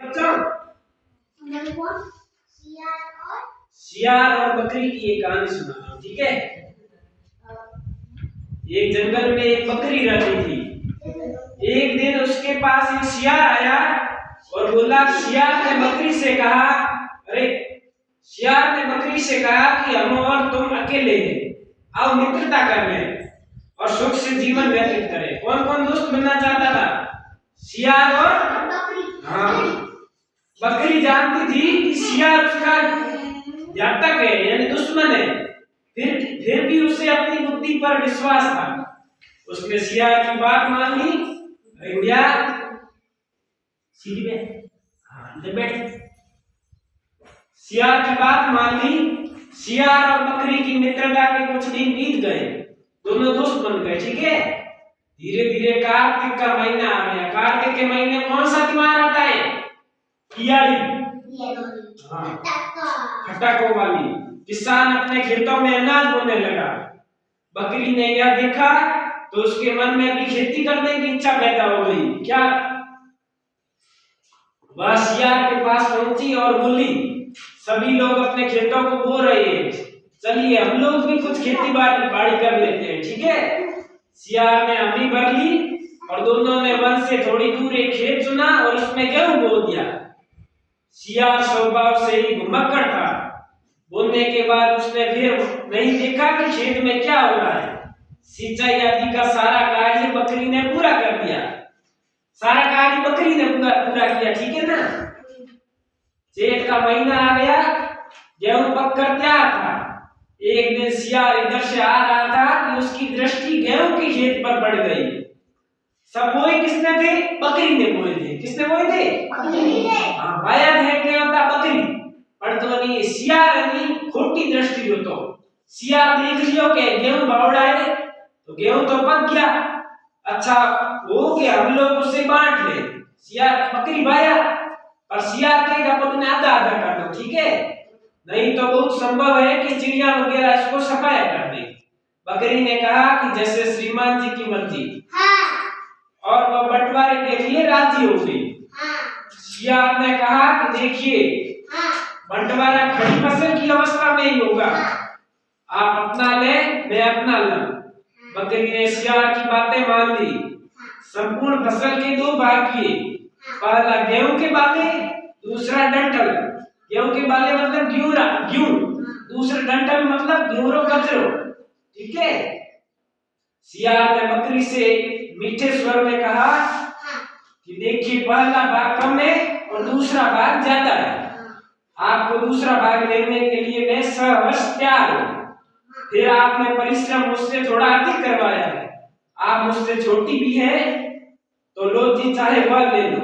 बच्चों? सियार और बकरी की एक कहानी सुनाता हूँ, ठीक है? एक जंगल में एक बकरी रहती थी। एक दिन उसके पास एक सियार आया और बोला, सियार ने बकरी से कहा, अरे सियार ने बकरी से कहा कि हम और तुम अकेले हैं, आओ मित्रता कर लें और सुख से जीवन व्यतीत करें। कौन कौन दोस्त बनना चाहता था? सियार और बकरी। हाँ, बकरी जानती थी कि सियार उसका घातक है, यानी दुश्मन है, फिर भी उसे अपनी बुद्धि पर विश्वास था। उसने सियार की बात मान ली। भैया सीधी में, हाँ इधर बैठ। सियार की बात मान ली। सियार और बकरी की मित्रता के कुछ दिन बीत गए, दोनों दोस्त बन गए, ठीक है? धीरे धीरे कार्तिक का महीना आ गया। कार्तिक के महीने कौन सा त्योहार आता है? कियाली। हाँ, खटाकों वाली। किसान अपने खेतों में अनाज बोने लगा। बकरी ने यह देखा तो उसके मन में भी खेती करने की इच्छा पैदा हो गई। क्या? वह सियार के पास पहुंची और बोली, सभी लोग अपने खेतों को बो रहे हैं, चलिए हम लोग भी कुछ खेती बाड़ी कर लेते हैं, ठीक है? सियार ने हमी भर ली और दोनों ने वन से थोड़ी दूर एक खेत चुना और उसमें गेहूं बो दिया। सियार स्वभाव से ही घुमक्कड़ था। बोने के बाद उसने फिर नहीं देखा कि खेत में क्या हो रहा है। सिंचाई आदि का सारा कार्य बकरी ने पूरा कर दिया। सारा कार्य बकरी ने पूरा किया, ठीक है ना? जेठ का महीना आ गया, गेहूं पककर तैयार था। एक दिन सियार इधर से आ रहा था कि उसकी दृष्टि गेहूं के खेत पर पड़ गई। सब बोए किसने थे? बकरी ने बोए थे। किसने बोए थे? बकरी ने। हाँ, बाया है क्या होता? बकरी। पर तो नहीं, सियार नहीं, खोटी दृष्टि हो तो सियार देख लियो कि गेहूं बावड़ा है तो गेहूं तो पक गया, अच्छा हो गया, हम लोग उसे बांट ले। सियार बकरी बाया और सियार कहेगा तुमने आधा आधा कर दो, ठीक है? नहीं तो बहुत संभव है कि चिड़िया वगैरह इसको सफाया कर दे। बकरी ने कहा कि जैसे श्रीमान जी की मर्जी। हाँ। और वह बंटवारे के लिए राजी हो गई। हाँ। सियार ने कहा कि देखिए, हाँ, बंटवारा खड़ी फसल की अवस्था में ही होगा, आप अपना ले, मैं अपना लूं। बकरी ने सियार की बातें मान ली। संपूर्ण फसल के दो भाग किए, पहला गेहूं के बाले, दूसरा डंठल। गेहूं के बाले मतलब गेहूं, दूसरा डंठल मतलब गेहूं कचरो, ठीक है? सियार ने बकरी से मीठे स्वर में कहा कि देखिए, पहला भाग कम है और दूसरा भाग ज्यादा है, आपको दूसरा भाग लेने के लिए मैं सहर्ष तैयार हूं। फिर आपने परिश्रम मुझसे थोड़ा अधिक करवाया है, आप मुझसे छोटी भी है तो लो जी, चाहे वह ले लो।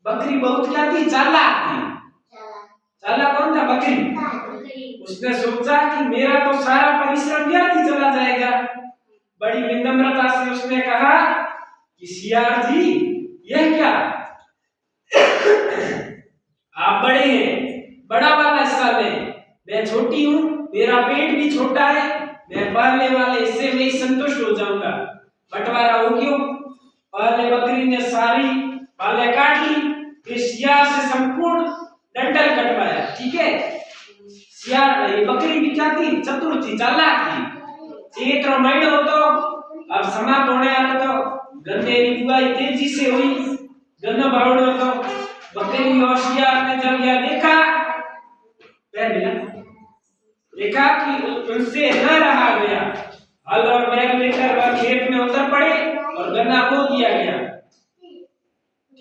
बकरी बहुत क्या थी? चालाक थी। चालाक कौन था? बकरी। उसने सोचा कि मेरा तो सारा परिश्रम व्यर्थ ही चला जाएगा। बड़ी विनम्रता से उसने कहा कि सियार जी, यह क्या, आप बड़े हैं, बड़ा वाला हिस्सा लें, मैं छोटी हूँ, मेरा पेट भी छोटा है, मैं पहले वाले हिस्से में ही संतुष्ट हो जाऊंगा, बंटवारा हो क्यों? पहले बकरी ने सारी बालें काट ली, फिर सियार से संपूर्ण डंठल कटवाया, ठीक है? सियार, ये बकरी भी क्या थी? चतुर थी, चालाक थी। चैत्र महीना हो तो अब समाप्त होने वाला तो गन्ने की बुआई तेजी से हुई, गन्ना बावड़ हो तो बकरी और सियार ने जब यह देखा कि उनसे न रहा गया, हल और बैल लेकर वह खेत में उतर पड़े और गन्ना बो दिया गया,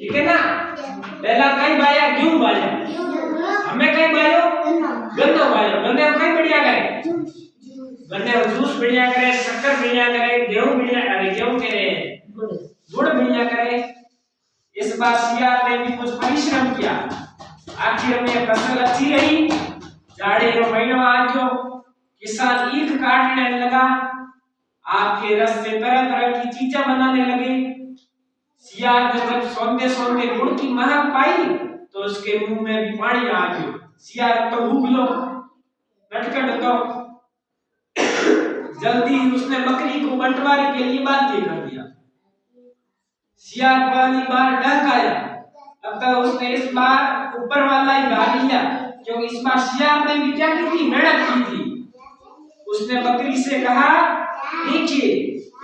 ठीक है ना? पहला कहीं बाया, गेहूं बाया, हमें कहीं बायो, गन्ना बायो। गन्ने को कहीं बढ़िया करे, गन्ने को जूस बढ़िया करे, शक्कर बढ़िया करे, गेहूं बढ़िया करे, गेहूं करे गुड़ बढ़िया करे। इस बार सियार ने भी कुछ परिश्रम किया, आखिर में फसल अच्छी रही। जाड़े का महीना आ गयो, किसान ईख काटने लगा, आपके रस से तरह तरह की चीजें बनाने लगे। सियार ने जब सौंदे सौंदे गुड़ की महक पाई तो उसके मुंह में भी पानी आ गया। सियार तो भूख लो, नटखट तो जल्दी उसने बकरी को बंटवारे के लिए बाध्य कर दिया। सियार पहली बार डहकाया अतः उसने इस बार ऊपर वाला ही भाग लिया, क्योंकि इस बार सियार ने भी क्या की थी, मेहनत की थी। उसने बकरी से कहा, देखिए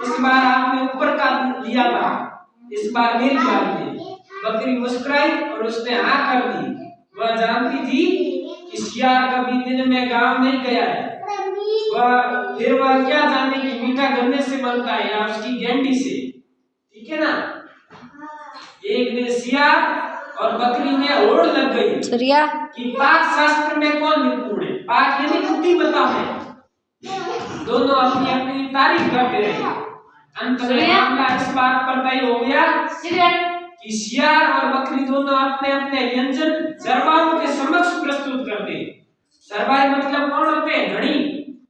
इस बार आपने ऊपर का लिया था, इस बार मेरी बारी है। बकरी मुस्कुराई और उसने हाँ कर दी। वह जानती थी कि सियार कभी दिन में गांव नहीं गया है, वह क्या जाने कि मीठा गन्ने से बनता है या उसकी गेंडी से, ठीक है ना। एक दिन सियार और बकरी में होड़ लग गई कि पाक शास्त्र में कौन निपुण है। पाक यानी बुद्धि बताओ है। दोनों अपनी अपनी तारीफ करते रहे। अंत में मामला इस बात पर तय हो गया कि सियार और बकरी दोनों अपने अपने व्यंजन चरवाहों के समक्ष प्रस्तुत करते। चरवाहे मतलब कौन होते हैं, धनी।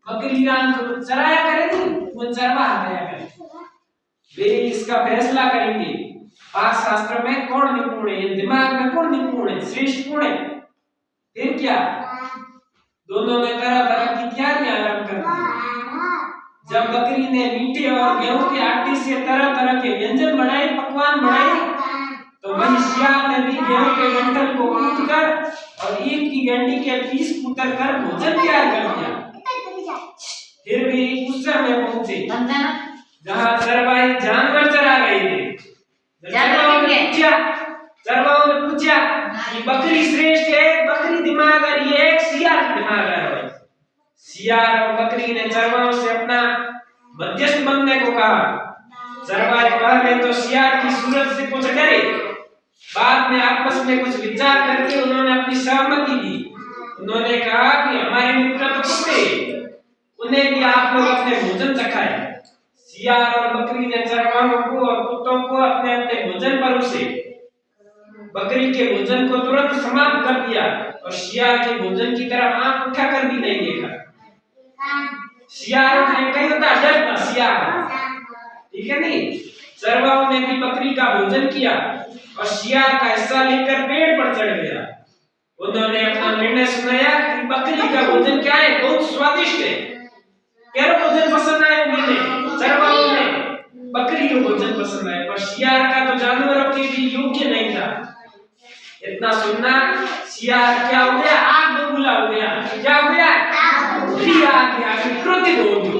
बकरी रान को चराया करेगी, वो चरवाहा दिया करेगा। वे इसका फैसला करेंगे पाक शास्त्र में कौन निपुण है, दिमाग में कौन निपुण है, श्रेष्ठ कौन है। फिर क्या, दोनों ने तरह तरह की तैयारियां आरंभ कर दी। जब बकरी ने मीठे और गेहूं के आटे से तरह तरह के व्यंजन बनाए, पकवान बनाए, तो वही सियार ने भी गेहूं के डंठल को कूटकर और ईख की गेंडी के पीस कुतर कर भोजन तैयार कर दिया। फिर भी उसर में पहुंचे जहां चरवाहे जानवर चरा रहे थे। चरवाहों ने पूछा कि बकरी श्रेष्ठ है, बकरी दिमाग और ये एक सियार दिमाग है। सियार और बकरी ने चरवाहों से अपना मध्यस्थ बनने को कहा। चरवाहे पहले तो सियार की सूरत से कुछ डरे, बाद में आपस में कुछ विचार करके उन्होंने अपनी सहमति दी। उन्होंने कहा कि हमारे मित्र तो कुत्ते, उन्हें भी आप लोग अपने भोजन चखाए। सियार और बकरी ने चरवाहों को और कुत्तों को अपने अपने भोजन परोसे। बकरी के भोजन को तुरंत समाप्त कर दिया और सियार के भोजन की तरफ आंख उठाकर भी नहीं देखा। सियार ने कहीं होता डरता सियार, ठीक है नहीं। चरवाहों ने भी बकरी का भोजन किया और सियार का हिस्सा लेकर पेड़ पर चढ़ गया। उन्होंने अपना निर्णय सुनाया कि बकरी का भोजन क्या है, बहुत स्वादिष्ट है। केरो भोजन पसंद आया मुझे, चरवाहों ने बकरी को भोजन पसंद आया, पर सियार का तो जानवरों के लिए योग्य नहीं था। इतना सुनना, सियार क्या हो गया, आग बबूला हो गया। क्या हो गया, क्रोधित हो गया,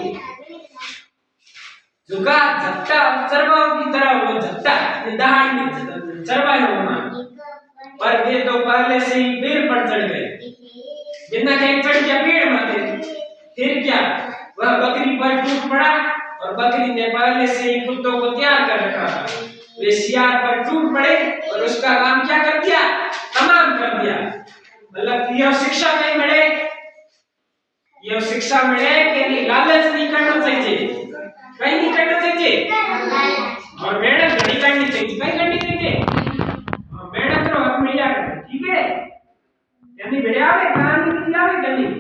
झुका झपटा चरवाहों की तरह वो झपटा दहाड़ चरवाहे, पर वे तो पहले से ही पेड़ पर चढ़ गए। बिना कहीं चढ़ गया पेड़ माथे। फिर क्या, वह बकरी पर टूट पड़ा और बकरी ने पहले से ही कुत्तों को तैयार कर रखा था। वे सियार पर टूट पड़े और उसका काम क्या कर दिया, तमाम कर दिया। मतलब यह शिक्षा नहीं मिले, यह शिक्षा मिले कि नहीं, लालच नहीं करना चाहिए, कहीं नहीं करना चाहिए, और मेहनत नहीं करनी चाहिए, कहीं करनी चाहिए। मेहनत करो, हक मिल जाएगा, ठीक है। यानी बढ़िया है, काम नहीं किया है,